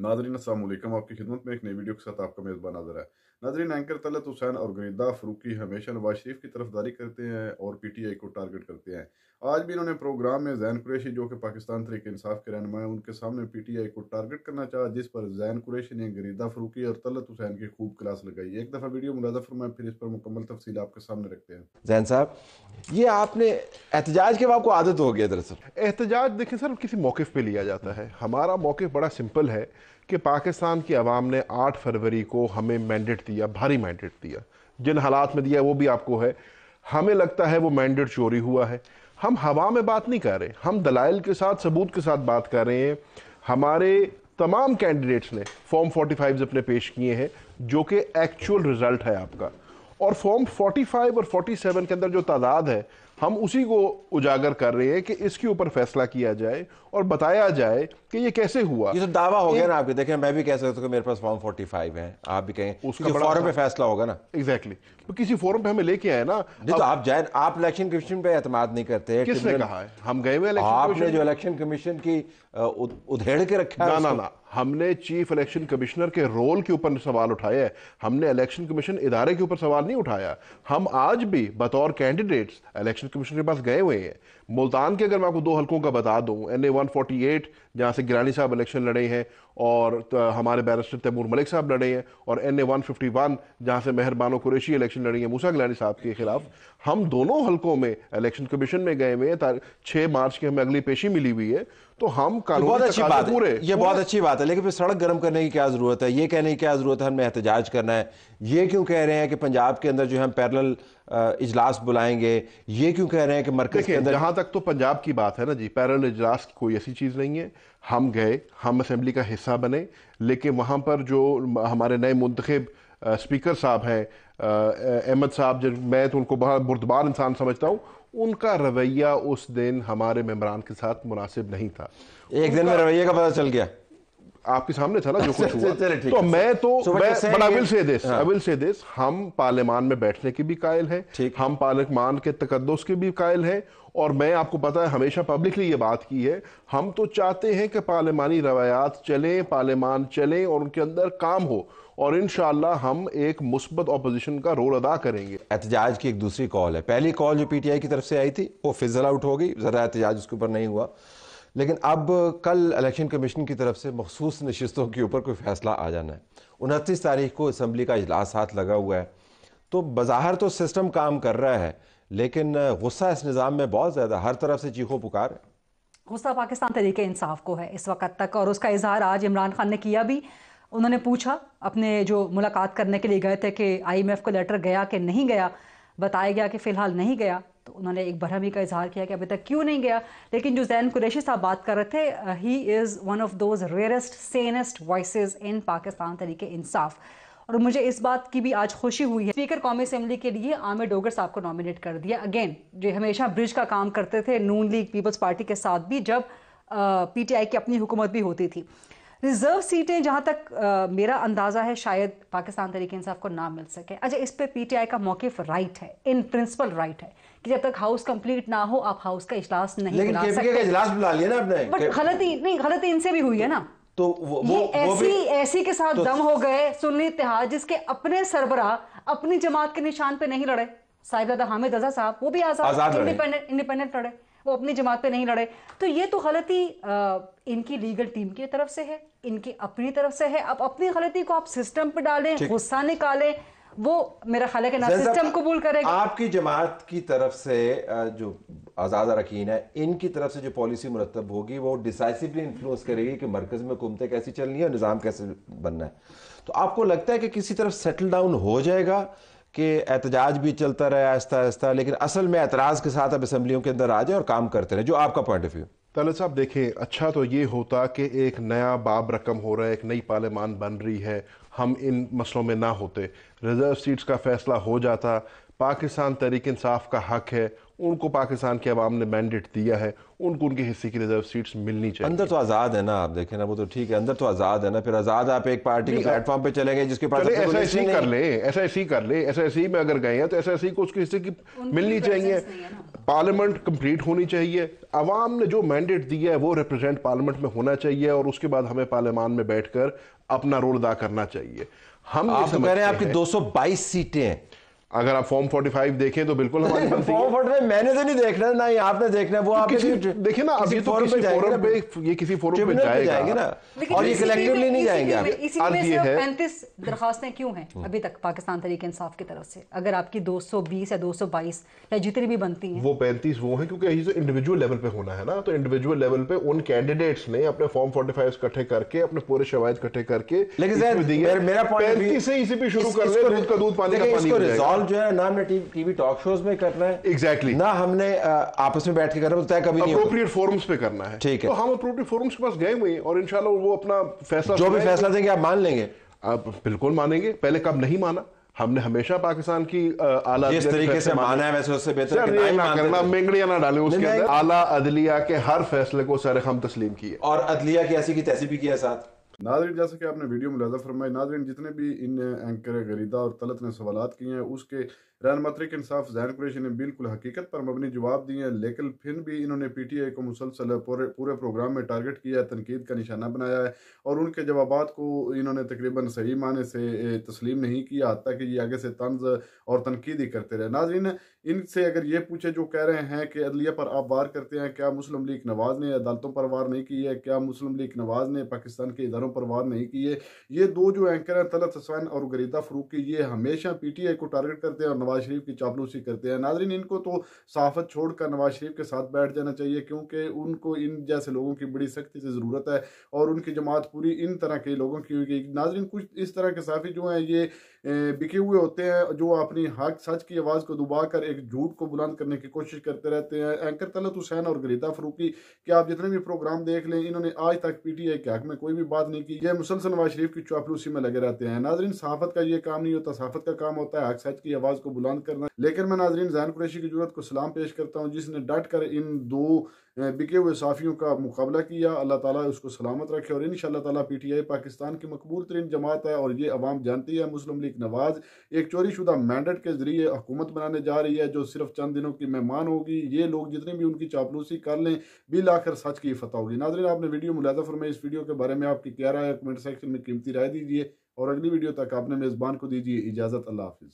नाज़रीन अस्सलाम वालेकुम। आपकी खिदमत में एक नई वीडियो के साथ आपका मेज़बान हाज़िर है। नाज़रीन, एंकर तलत हुसैन और गरीदा फ़रूकी हमेशा नवाज शरीफ की तरफदारी करते हैं और पीटीआई को टारगेट करते हैं। आज भी इन्होंने प्रोग्राम में ज़ैन कुरैशी, जो कि पाकिस्तान तहरीक इंसाफ के रहनुमा हैं, उनके सामने पीटीआई को टारगेट करना चाहा, जिस पर ज़ैन कुरैशी ने गरीदा फ़रूकी और तलत हुसैन की खूब क्लास लगाई। एक दफ़ा वीडियो मुलाज़ा फरमाएं, फिर इस पर मुकम्मल तफसील आपके सामने रखते हैं। ज़ैन साहब, ये आपने एहतजाज के आपको आदत हो गया। दरअसल एहतजाज देखिए सर, किसी मौक़िफ़ पे लिया जाता है। हमारा मौक़िफ़ बड़ा सिंपल है कि पाकिस्तान की आवाम ने 8 फरवरी को हमें मैंडेट दिया, भारी मैंडेट दिया। जिन हालात में दिया वो भी आपको है। हमें लगता है वो मैंडेट चोरी हुआ है। हम हवा में बात नहीं कर रहे, हम दलाइल के साथ, सबूत के साथ बात कर रहे हैं। हमारे तमाम कैंडिडेट्स ने फॉर्म 45 अपने पेश किए हैं, जो कि एक्चुअल रिजल्ट है आपका। और फॉर्म 45 और 47 के अंदर जो तादाद है, हम उसी को उजागर कर रहे हैं कि इसके ऊपर फैसला किया जाए और बताया जाए कि ये कैसे हुआ। ये तो दावा हो गया ना आपके। देखें, मैं भी कह सकता हूँ कि मेरे पास फॉर्म 45 है, आप भी कहें उसका फोरम पे फैसला होगा ना। एग्जैक्टली, तो किसी फोरम पे हमें लेके आए ना। नहीं तो आप जाए, आप इलेक्शन कमीशन पे एतमाद नहीं करते। किसने कहा है? हम गए हुए इलेक्शन आपने कमीशन, जो इलेक्शन कमीशन की उधेड़ के रखा है। ना, हमने चीफ इलेक्शन कमिश्नर के रोल के ऊपर सवाल उठाया है। हमने इलेक्शन कमीशन इदारे के ऊपर सवाल नहीं उठाया। हम आज भी बतौर कैंडिडेट्स इलेक्शन कमीशन के पास गए हुए हैं। मुल्तान के अगर मैं आपको 2 हलकों का बता दूं, NA 148 जहाँ से गिलानी साहब इलेक्शन लड़े हैं और हमारे बैरिस्टर तैमूर मलिक साहब लड़े हैं, और NA 151 जहाँ से मेहरबानो कुरैशी इलेक्शन लड़ी है मूसा गिलानी साहब के खिलाफ। हम दोनों हलकों में इलेक्शन कमीशन में गए हुए हैं। 6 मार्च की हमें अगली पेशी मिली हुई है। तो हम बहुत अच्छी बात है, ये बहुत अच्छी बात है, लेकिन फिर सड़क गर्म करने की क्या जरूरत है? ये कहने की क्या जरूरत है हमें एहतजाज करना है? ये क्यों कह रहे हैं कि पंजाब के अंदर जो हम पैरेलल इजलास बुलाएंगे? ये क्यों कह रहे हैं कि मरकज के अंदर? जहां तक तो पंजाब की बात है ना जी, पैरेलल इजलास की कोई ऐसी चीज नहीं है। हम गए, हम असेंबली का हिस्सा बने, लेकिन वहां पर जो हमारे नए मुंतखब स्पीकर साहब हैं, अहमद साहब, जो मैं तो उनको बहुत बुर्दबार इंसान समझता हूँ, उनका रवैया उस दिन हमारे मेंबरान के साथ मुनासिब नहीं था। एक दिन में रवैये का पता चल गया, आपके सामने था ना जो कुछ हुआ। तो I will say this, हम पार्लियामान में बैठने की भी कायल हैं, हम पार्लियामान के तकद्दुस के भी कायल हैं, और मैं आपको पता है हमेशा पब्लिकली ये बात की है, हम तो चाहते हैं कि पार्लियामानी रवायात चलें, पार्लियामान चलें और उनके अंदर काम हो, और इंशाअल्लाह हम एक मुस्बत अपोजिशन का रोल अदा करेंगे। एहतजाज की एक दूसरी कॉल है। पहली कॉल जो PTI की तरफ से आई थी वो फिजल आउट हो गई, ज़रा एहतजाज उसके ऊपर नहीं हुआ। लेकिन अब कल इलेक्शन कमीशन की तरफ से मखसूस नशिस्तों के ऊपर कोई फैसला आ जाना है। 29 तारीख को असम्बली का इजलास हाथ लगा हुआ है। तो बज़ाहिर तो सिस्टम काम कर रहा है, लेकिन गुस्सा इस निज़ाम में बहुत ज़्यादा, हर तरफ से चीखो पुकार है। गुस्सा पाकिस्तान तहरीक इंसाफ को है इस वक्त तक, और उसका इजहार आज इमरान खान ने किया भी। उन्होंने पूछा, अपने जो मुलाकात करने के लिए गए थे, कि IMF को लेटर गया कि नहीं गया। बताया गया कि फ़िलहाल नहीं गया। तो उन्होंने एक बरहमी का इजहार किया कि अभी तक क्यों नहीं गया। लेकिन जो ज़ैन कुरैशी साहब बात कर रहे थे, he is one of those rarest sanest voices in Pakistan Tehreek Insaf. और मुझे इस बात की भी आज खुशी हुई है, स्पीकर कौमी असेंबली के लिए आमिर डोगर साहब को नॉमिनेट कर दिया। अगेन, जो हमेशा ब्रिज का काम करते थे नून लीग पीपल्स पार्टी के साथ भी, जब PTI की अपनी हुकूमत भी होती थी। रिजर्व सीटें जहाँ तक मेरा अंदाज़ा है शायद पाकिस्तान तहरीक इंसाफ को ना मिल सके। अच्छा, इस पे PTI का मौक़िफ़ राइट है, इन प्रिंसिपल राइट है कि जब तक हाउस कंप्लीट ना हो आप हाउस का इजलास नहीं बुला सकते। लेकिन इजलास बुला लिया ना आपने। बट गलती इनसे भी हुई है ना। तो ऐसी के साथ दम हो गए सुन्नी इत्तेहाद, जिसके अपने सरबराह अपनी जमात के निशान पे नहीं लड़े। साहिबजादा हामिद रजा साहब, वो भी आजाद इंडिपेंडेंट लड़े, वो अपनी जमात पे नहीं लड़े। तो ये तो गलती इनकी लीगल टीम की तरफ से है, इनकी अपनी तरफ से है। अब अपनी गलती को आप सिस्टम पे डालें, गुस्सा निकालें, वो मेरा ख्याल है कि ना सिस्टम कबूल करेगा। आपकी जमात की तरफ से जो आज़ाद अरकान है, इनकी तरफ से जो पॉलिसी मुरतब होगी वो डिसाइसिवली इन्फ्लुएंस करेगी कि मरकज़ में हुकूमतें कैसी चलनी है और निज़ाम कैसे बनना है। तो आपको लगता है कि किसी तरफ सेटल डाउन हो जाएगा कि एहतजाज भी चलता रहे आहिस्ता आहिस्ता, लेकिन असल में एतराज़ के साथ अब असम्बलियों के अंदर आ जाए और काम करते रहे? जो आपका पॉइंट ऑफ व्यू। तलत साहब देखें, अच्छा तो ये होता कि एक नया बाब रकम हो रहा है, एक नई पार्लियामान बन रही है, हम इन मसलों में ना होते, रिजर्व सीट्स का फैसला हो जाता। पाकिस्तान तहरीक इंसाफ का हक है, उनको पाकिस्तान की आवाम ने मैंडेट दिया है, उनको उनके हिस्से की रिजर्व सीट्स मिलनी चाहिए। अंदर तो आज़ाद है ना, आप देखें ना, वो तो ठीक है, अंदर तो आज़ाद है ना, फिर आज़ाद आप एक पार्टी के प्लेटफॉर्म पे चले गए जिसके पास SIC कर ले, SIC कर ले, SIC में अगर गए हैं तो SIC को उसके हिस्से की मिलनी चाहिए, पार्लियामेंट कंप्लीट होनी चाहिए, आवाम ने जो मैंडेट दिया है वो रिप्रेजेंट पार्लियामेंट में होना चाहिए, और उसके बाद हमें पार्लियामान में बैठकर अपना रोल अदा करना चाहिए। हम आप तो कह रहे हैं आपकी 222 सीटें हैं, अगर आप फॉर्म 45 देखें तो बिल्कुल हमारी बनती है। फॉर्म 45 मैंने तो नहीं देखना, ना ही आपने देखना है, वो आप देखिए ना, अब ये तो किसी फोरम पे, ये किसी फोरम पे जाएंगे ना, और ये कलेक्टिवली नहीं जाएंगे आगे। इसीलिए सिर्फ 35 दरखास्तें क्यों हैं अभी तक पाकिस्तान तहरीक इंसाफ की तरफ से, अगर आपकी 220 या 222 या जितनी भी बनती हैं? वो 35 वो हैं क्योंकि ये इंडिविजुअल लेवल पे होना है ना, तो इंडिविजुअल लेवल पे उन कैंडिडेट्स ने अपने फॉर्म 45 इकट्ठे करके, अपने पूरे शवायद इकट्ठे करके, लेकिन मेरा पॉइंट 35 से इसी पे शुरू कर ले, दूध का दूध पानी का पानी हो जाएगा। रिजॉल्व जो है ना, हमने टीवी टॉक शोज में करना है, एग्जैक्टली, ना हमने आपस में बैठ के करना, तय कभी नहीं, अप्रोप्रिएट फोरम्स पे करना है। ठीक है, तो हम अप्रोप्रिएट फोरम्स के पास गए हुए हैं, और इंशाल्लाह वो अपना फैसला, जो भी फैसला देंगे आप मान लेंगे? आप बिल्कुल मानेंगे। पहले कब नहीं माना? हमने हमेशा पाकिस्तान की आला जिस तरीके से माना है वैसे उससे बेहतर करना, मेंगड़ियां ना डालें उसके अंदर। आला अदलिया के हर फैसले को सरखम तस्लीम किए, और अदलिया की ऐसी की तैसी भी किया साथ। नाज़रीन, जैसे कि आपने वीडियो मुलाज़ा फरमाई, नाज़रीन जितने भी इन एंकर गरीदा और तलत ने सवालात किए हैं, उसके रहनुमा तहरीक इंसाफ ज़ैन कुरैशी ने बिल्कुल हकीकत पर मबनी जवाब दिए हैं, लेकिन फिर भी इन्होंने PTI को मुसलसल पूरे प्रोग्राम में टारगेट किया है, तनकीद का निशाना बनाया है, और उनके जवाबात को इन्होंने तकरीबन सही माने से तस्लीम नहीं किया, हत्ता कि ये आगे से तंज और तनकीद ही करते रहे। नाज़रीन, इनसे अगर ये पूछे जो कह रहे हैं कि अदलिया पर आप वार करते हैं, क्या मुस्लिम लीग नवाज ने अदालतों पर वार नहीं की है? क्या मुस्लिम लीग नवाज ने पाकिस्तान के इदारों पर वार नहीं की है? ये दो जो एंकर हैं, तलत हसनैन और गरीदा फरूकी, ये हमेशा PTI को टारगेट करते हैं और नवाज शरीफ की चापलूसी करते हैं। नाज़रीन, इनको तो सहाफत छोड़कर नवाज शरीफ के साथ बैठ जाना चाहिए, क्योंकि उनको इन जैसे लोगों की बड़ी सख्ती से ज़रूरत है, और उनकी जमात पूरी इन तरह के लोगों की हुई। नाज़रीन, कुछ इस तरह के सहाफ़ी जो हैं ये बिके हुए होते हैं, जो अपनी हक सच की आवाज़ को दबा कर एक झूठ को बुलंद करने की कोशिश करते रहते हैं। एंकर तलत हुसैन और गरीदा फरूकी के आप जितने भी प्रोग्राम देख लें, इन्होंने आज तक PTI के हक में कोई भी बात नहीं की, ये मुसलसल नवाज शरीफ की चापलूसी में लगे रहते हैं। नाज़रीन, सहाफत का ये काम नहीं होता, सहाफत का काम होता है हक सच की आवाज़ को बुलंद करना। लेकिन मैं नाज़रीन ज़ैन कुरैशी की जरूरत को सलाम पेश करता हूँ, जिसने डट कर इन दो बिके हुए साफियों का मुकाबला किया। अल्लाह ताला उसको सलामत रखे, और इंशाअल्लाह ताला PTI पाकिस्तान की मकबूल तरीन जमात है, और ये अवाम जानती है मुस्लिम लीग नवाज एक चोरी शुदा मैंडेट के जरिए हुकूमत बनाने जा रही है, जो सिर्फ चंद दिनों की मेहमान होगी। ये लोग जितने भी उनकी चापलूसी कर लें, बिल आखिर सच की फतह होगी। नाज़रीन, आपने वीडियो मुलाज़ा फरमाई, इस वीडियो के बारे में आपकी क्या राय है? कमेंट सेक्शन में कीमती राय दीजिए, और अगली वीडियो तक आपने मेज़बान को दीजिए इजाज़त। अल्लाह हाफिज़।